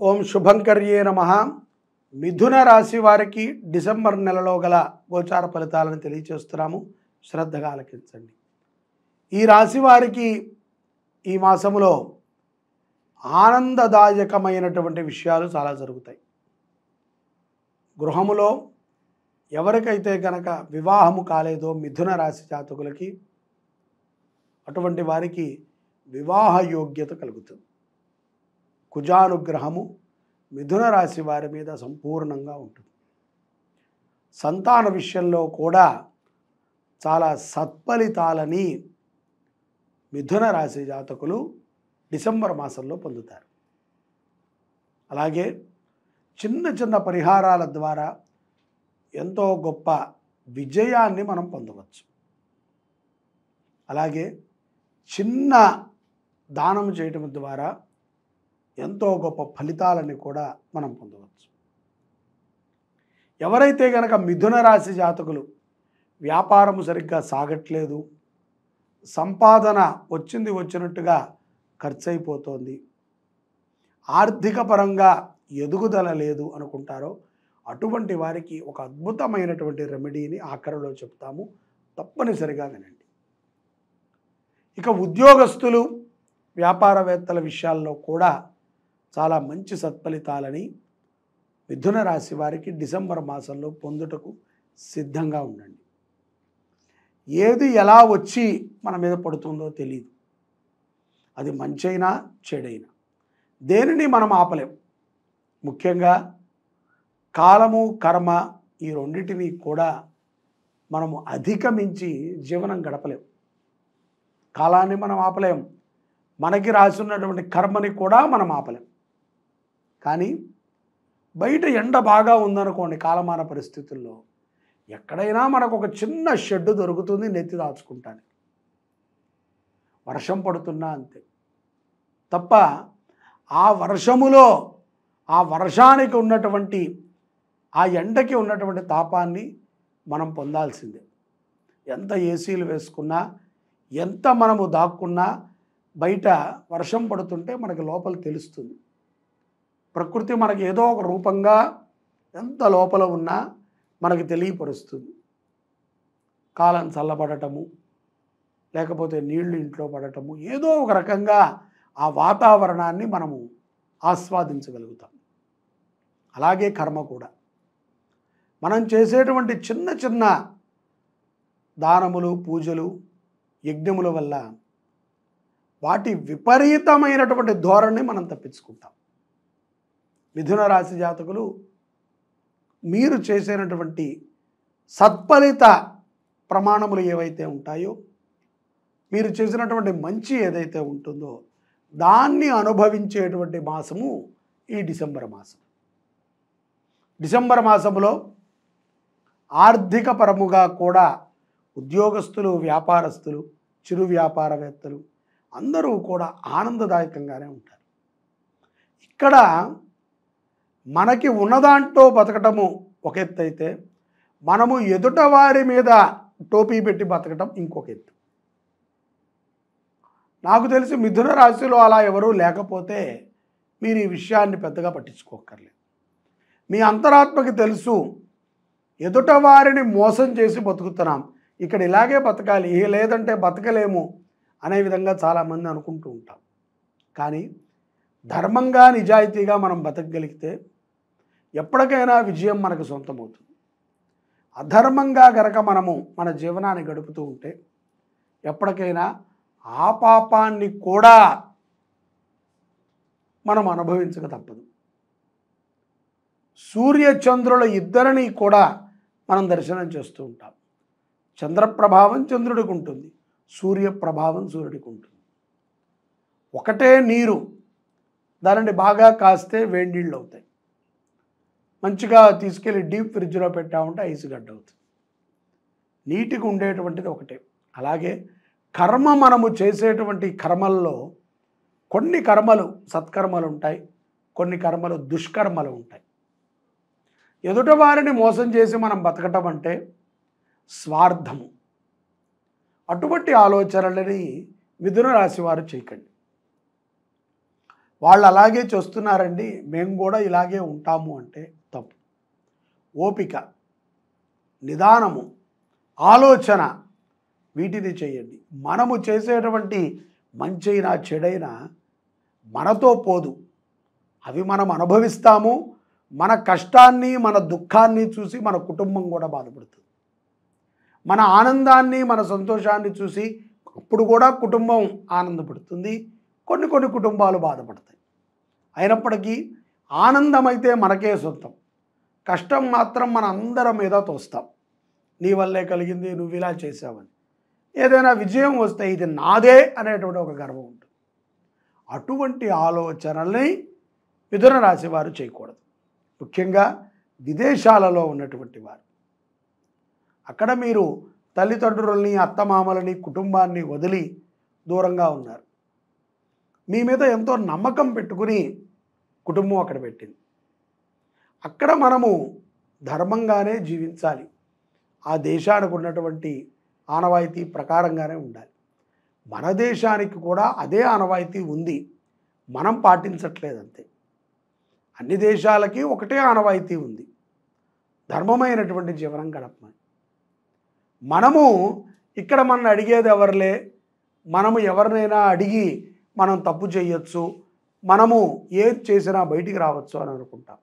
ఓం శుభంకర్యే నమః. మిథున రాశి వారికి డిసెంబర్ నెలలో గల గోచార ఫలితాలను తెలియచేస్తున్నాము. శ్రద్ధగా ఆలకించండి. ఈ రాశి వారికి ఈ మాసములో ఆనందదాయకమైనటువంటి విషయాలు చాలా జరుగుతాయి. గృహములో ఎవరికైతే కనుక వివాహము కాలేదో మిథున రాశి జాతకులకి అటువంటి వారికి వివాహ యోగ్యత కలుగుతుంది. కుజానుగ్రహము మిథున రాశి వారి మీద సంపూర్ణంగా ఉంటుంది. సంతాన విషయంలో కూడా చాలా సత్ఫలితాలని మిథున రాశి జాతకులు డిసెంబర్ మాసంలో పొందుతారు. అలాగే చిన్న చిన్న పరిహారాల ద్వారా ఎంతో గొప్ప విజయాన్ని మనం పొందవచ్చు. అలాగే చిన్న దానం చేయటం ద్వారా ఎంతో గొప్ప ఫలితాలని కూడా మనం పొందవచ్చు. ఎవరైతే కనుక మిథున రాశి జాతకులు వ్యాపారము సరిగ్గా సాగట్లేదు, సంపాదన వచ్చినట్టుగా ఖర్చు అయిపోతుంది, ఆర్థిక పరంగా ఎదుగుదల లేదు అనుకుంటారో అటువంటి వారికి ఒక అద్భుతమైనటువంటి రెమెడీని ఆఖరిలో చెప్తాము. తప్పనిసరిగా వినండి. ఇక ఉద్యోగస్తులు వ్యాపారవేత్తల విషయాల్లో కూడా చాలా మంచి సత్ఫలితాలని మిథున రాశి వారికి డిసెంబర్ మాసంలో పొందుటకు సిద్ధంగా ఉండండి. ఏది ఎలా వచ్చి మన మీద పడుతుందో తెలియదు. అది మంచైనా చెడైనా దేనిని మనం ఆపలేం. ముఖ్యంగా కాలము కర్మ ఈ రెండింటినీ కూడా మనము అధిగమించి జీవనం గడపలేం. కాలాన్ని మనం ఆపలేం, మనకి రాసి ఉన్నటువంటి కర్మని కూడా మనం ఆపలేం. కానీ బయట ఎండ బాగా ఉందనుకోండి, కాలమాన పరిస్థితుల్లో ఎక్కడైనా మనకు ఒక చిన్న షెడ్డు దొరుకుతుంది నెత్తి దాచుకుంటాను. వర్షం పడుతున్నా అంతే. తప్ప ఆ వర్షములో ఆ వర్షానికి ఉన్నటువంటి ఆ ఎండకి ఉన్నటువంటి తాపాన్ని మనం పొందాల్సిందే. ఎంత ఏసీలు వేసుకున్నా, ఎంత మనము దాక్కున్నా బయట వర్షం పడుతుంటే మనకి లోపల తెలుస్తుంది. ప్రకృతి మనకి ఏదో ఒక రూపంగా ఎంత లోపల ఉన్నా మనకి తెలియపరుస్తుంది. కాలం చల్లబడటము, లేకపోతే నీళ్లు ఇంట్లో పడటము, ఏదో ఒక రకంగా ఆ వాతావరణాన్ని మనము ఆస్వాదించగలుగుతాం. అలాగే కర్మ కూడా మనం చేసేటువంటి చిన్న చిన్న దానములు, పూజలు, యజ్ఞముల వల్ల వాటి విపరీతమైనటువంటి ధోరణి మనం తప్పించుకుంటాం. మిథున రాశి జాతకులు మీరు చేసేటటువంటి సత్ఫలిత ప్రమాణములు ఏవైతే ఉంటాయో, మీరు చేసినటువంటి మంచి ఏదైతే ఉంటుందో దాన్ని అనుభవించేటువంటి మాసము ఈ డిసెంబర్ మాసం. డిసెంబర్ మాసంలో ఆర్థిక పరముగా కూడా ఉద్యోగస్తులు, వ్యాపారస్తులు, చిరు వ్యాపారవేత్తలు అందరూ కూడా ఆనందదాయకంగానే ఉంటారు. ఇక్కడ మనకి ఉన్నదాంట్లో బతకటము ఒక ఎత్తు అయితే, మనము ఎదుట వారి మీద టోపీ పెట్టి బతకటం ఇంకొక ఎత్తు. నాకు తెలిసి మిథున రాశిలో అలా ఎవరూ లేకపోతే మీరు ఈ విషయాన్ని పెద్దగా పట్టించుకోక్కర్లేదు. మీ అంతరాత్మకి తెలుసు, ఎదుట వారిని మోసం చేసి బతుకుతున్నాం, ఇక్కడ ఇలాగే బతకాలి, లేదంటే బతకలేము అనే విధంగా చాలామంది అనుకుంటూ ఉంటాం. కానీ ధర్మంగా నిజాయితీగా మనం బతకగలిగితే ఎప్పటికైనా విజయం మనకు సొంతమవుతుంది. అధర్మంగా గనక మనము మన జీవనాన్ని గడుపుతూ ఉంటే ఎప్పటికైనా ఆ పాపాన్ని కూడా మనం అనుభవించక తప్పదు. సూర్యచంద్రుల ఇద్దరిని కూడా మనం దర్శనం చేస్తూ ఉంటాం. చంద్రప్రభావం చంద్రుడికి ఉంటుంది, సూర్యప్రభావం సూర్యుడికి ఉంటుంది. ఒకటే నీరు, దానిని బాగా కాస్తే వేడి నీళ్ళు అవుతాయి. మంచిగా తీసుకెళ్ళి డీప్ ఫ్రిడ్జ్లో పెట్టామంటే ఐస్ గడ్డ అవుతుంది. నీటికి ఉండేటువంటిది ఒకటే. అలాగే కర్మ, మనము చేసేటువంటి కర్మల్లో కొన్ని కర్మలు సత్కర్మలు ఉంటాయి, కొన్ని కర్మలు దుష్కర్మలు ఉంటాయి. ఎదుట వారిని మోసం చేసి మనం బతకటం అంటే స్వార్థము. అటువంటి ఆలోచనలని మిథున రాశి వారు చేయకండి. వాళ్ళు అలాగే చేస్తున్నారండి, మేము కూడా ఇలాగే ఉంటాము అంటే తప్పు. ఓపిక, నిదానము, ఆలోచన వీటిని చేయండి. మనము చేసేటువంటి మంచైనా చెడైనా మనతో పోదు, అవి మనం అనుభవిస్తాము. మన కష్టాన్ని మన దుఃఖాన్ని చూసి మన కుటుంబం కూడా బాధపడుతుంది. మన ఆనందాన్ని మన సంతోషాన్ని చూసి అప్పుడు కూడా కుటుంబం ఆనందపడుతుంది. కొన్ని కుటుంబాలు బాధపడతాయి. అయినప్పటికీ ఆనందమైతే మనకే సొంతం, కష్టం మాత్రం మన అందరి మీద తోస్తాం. నీ వల్లే కలిగింది, నువ్వు ఇలా చేసావని. ఏదైనా విజయం వస్తే ఇది నాదే అనేటువంటి ఒక గర్వం ఉంటుంది. అటువంటి ఆలోచనల్ని మిథున రాశి వారు చేయకూడదు. ముఖ్యంగా విదేశాలలో ఉన్నటువంటి వారు. అక్కడ మీరు తల్లిదండ్రులని, అత్తమామలని, కుటుంబాన్ని వదిలి దూరంగా ఉన్నారు. మీ మీద ఎంతో నమ్మకం పెట్టుకుని కుటుంబం అక్కడ పెట్టింది. అక్కడ మనము ధర్మంగానే జీవించాలి. ఆ దేశానికి ఉన్నటువంటి ఆనవాయితీ ప్రకారంగానే ఉండాలి. మన దేశానికి కూడా అదే ఆనవాయితీ ఉంది, మనం పాటించట్లేదంతే. అన్ని దేశాలకి ఒకటే ఆనవాయితీ ఉంది, ధర్మమైనటువంటి జీవనం గడపమని. మనము ఇక్కడ మనం అడిగేది ఎవరులే, మనము ఎవరినైనా అడిగి మనం తప్పు చేయొచ్చు, మనము ఏది చేసినా బయటికి రావచ్చు అని అనుకుంటాం.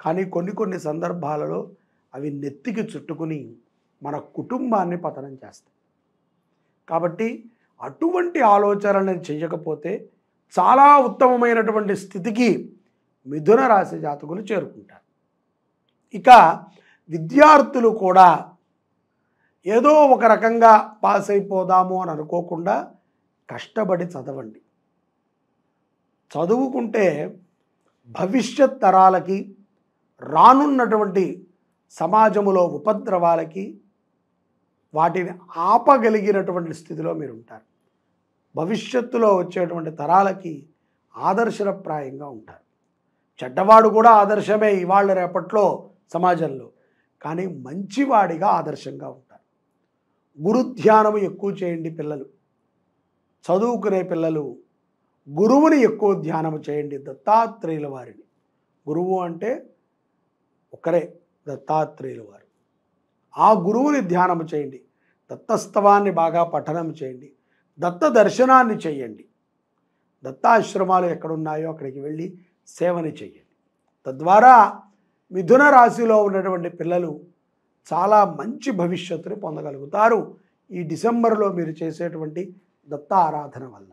కానీ కొన్ని సందర్భాలలో అవి నెత్తికి చుట్టుకుని మన కుటుంబాన్ని పతనం చేస్తాయి. కాబట్టి అటువంటి ఆలోచనలను చేయకపోతే చాలా ఉత్తమమైనటువంటి స్థితికి మిథున రాశి జాతకులు చేరుకుంటారు. ఇక విద్యార్థులు కూడా ఏదో ఒక రకంగా పాస్ అయిపోదాము అని అనుకోకుండా కష్టపడి చదవండి. చదువుకుంటే భవిష్యత్ తరాలకి, రానున్నటువంటి సమాజములో ఉపద్రవాలకి వాటిని ఆపగలిగినటువంటి స్థితిలో మీరు ఉంటారు. భవిష్యత్తులో వచ్చేటువంటి తరాలకి ఆదర్శప్రాయంగా ఉంటారు. చెడ్డవాడు కూడా ఆదర్శమే ఇవాళ రేపట్లో సమాజంలో, కానీ మంచివాడిగా ఆదర్శంగా ఉంటారు. గురుధ్యానము ఎక్కువ చేయండి పిల్లలు. చదువుకునే పిల్లలు గురువుని ఎక్కువ ధ్యానము చేయండి, దత్తాత్రేయుల వారిని. గురువు అంటే ఒకరే, దత్తాత్రేయుల వారు. ఆ గురువుని ధ్యానము చేయండి, దత్తస్తవాన్ని బాగా పఠనం చేయండి, దత్త దర్శనాన్ని చేయండి. దత్తాశ్రమాలు ఎక్కడున్నాయో అక్కడికి వెళ్ళి సేవని చేయండి. తద్వారా మిథున రాశిలో ఉన్నటువంటి పిల్లలు చాలా మంచి భవిష్యత్తుని పొందగలుగుతారు ఈ డిసెంబర్లో మీరు చేసేటువంటి దత్త ఆరాధన వల్ల.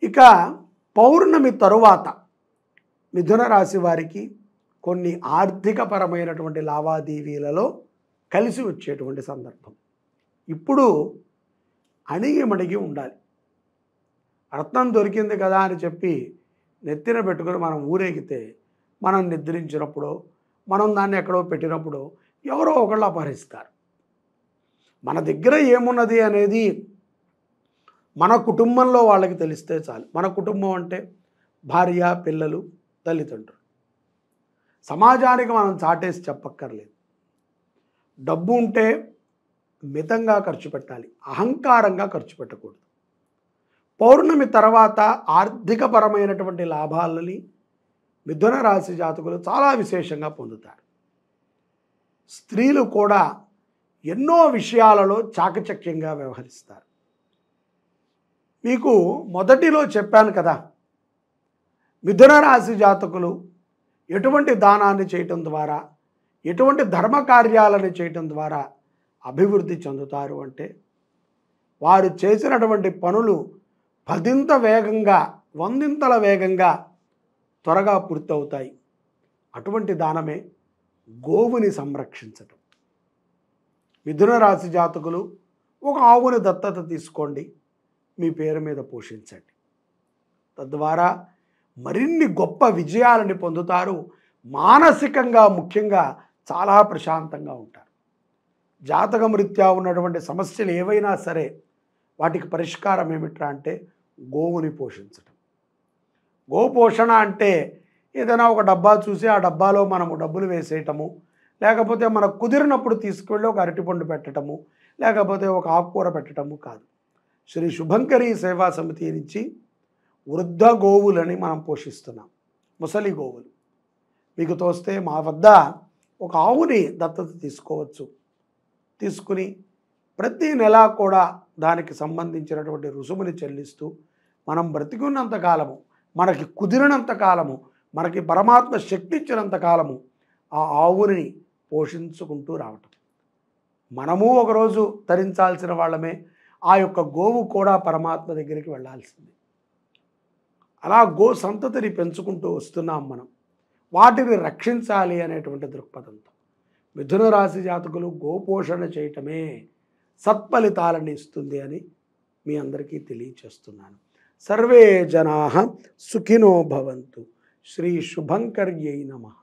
ఇక పౌర్ణమి తరువాత మిథున రాశి వారికి కొన్ని ఆర్థికపరమైనటువంటి లావాదేవీలలో కలిసి వచ్చేటువంటి సందర్భం. ఇప్పుడు అణిగిమణిగి ఉండాలి. రత్నం దొరికింది కదా అని చెప్పి నెత్తిన పెట్టుకొని మనం ఊరేగితే, మనం నిద్రించినప్పుడు, మనం దాన్ని ఎక్కడో పెట్టినప్పుడు ఎవరో ఒకళ్ళు అపహరిస్తారు. మన దగ్గర ఏమున్నది అనేది మన కుటుంబంలో వాళ్ళకి తెలిస్తే చాలు. మన కుటుంబం అంటే భార్య, పిల్లలు, తల్లిదండ్రులు. సమాజానికి మనం చాటేసి చెప్పక్కర్లేదు. డబ్బు ఉంటే మితంగా ఖర్చు పెట్టాలి, అహంకారంగా ఖర్చు పెట్టకూడదు. పౌర్ణమి తర్వాత ఆర్థికపరమైనటువంటి లాభాలని మిథున రాశి జాతకులు చాలా విశేషంగా పొందుతారు. స్త్రీలు కూడా ఎన్నో విషయాలలో చాకచక్యంగా వ్యవహరిస్తారు. మీకు మొదటిలో చెప్పాను కదా, మిథున రాశి జాతకులు ఎటువంటి దానాన్ని చేయటం ద్వారా, ఎటువంటి ధర్మ కార్యాలను చేయటం ద్వారా అభివృద్ధి చెందుతారు అంటే, వారు చేసినటువంటి పనులు 10 వేగంగా, 100 వేగంగా త్వరగా పూర్తవుతాయి. అటువంటి దానమే గోవుని సంరక్షించటం. మిథున రాశి జాతకులు ఒక ఆవుని దత్తత తీసుకోండి, మీ పేరు మీద పోషించండి. తద్వారా మరిన్ని గొప్ప విజయాలని పొందుతారు. మానసికంగా ముఖ్యంగా చాలా ప్రశాంతంగా ఉంటారు. జాతకం రీత్యా ఉన్నటువంటి సమస్యలు ఏవైనా సరే వాటికి పరిష్కారం ఏమిట్రా అంటే గోవుని పోషించటం. గోపోషణ అంటే ఏదైనా ఒక డబ్బా చూసి ఆ డబ్బాలో మనము డబ్బులు వేసేయటము, లేకపోతే మనకు కుదిరినప్పుడు తీసుకువెళ్ళి ఒక అరటిపండు పెట్టడము, లేకపోతే ఒక ఆకుకూర పెట్టడము కాదు. శ్రీ శుభంకరి సేవా సమితి నుంచి వృద్ధ గోవులని మనం పోషిస్తున్నాం, ముసలి గోవులు. మీకు తోస్తే మా వద్ద ఒక ఆవుని దత్తత తీసుకోవచ్చు. తీసుకుని ప్రతి నెల కూడా దానికి సంబంధించినటువంటి రుసుముని చెల్లిస్తూ మనం బ్రతికున్నంత కాలము, మనకి కుదిరినంత కాలము, మనకి పరమాత్మ శక్తి ఇచ్చినంత కాలము ఆ ఆవుని పోషించుకుంటూ రావటం. మనము ఒకరోజు తరించాల్సిన వాళ్ళమే, ఆ యొక్క గోవు కూడా పరమాత్మ దగ్గరికి వెళ్ళాల్సింది. అలా గో సంతతిని పెంచుకుంటూ వస్తున్నాం మనం. వాటిని రక్షించాలి అనేటువంటి దృక్పథంతో మిథున రాశి జాతకులు గోపోషణ చేయటమే సత్ఫలితాలను ఇస్తుంది అని మీ అందరికీ తెలియచేస్తున్నాను. సర్వే జనాః సుఖినో భవంతు. శ్రీ శుభంకర్యై నమః.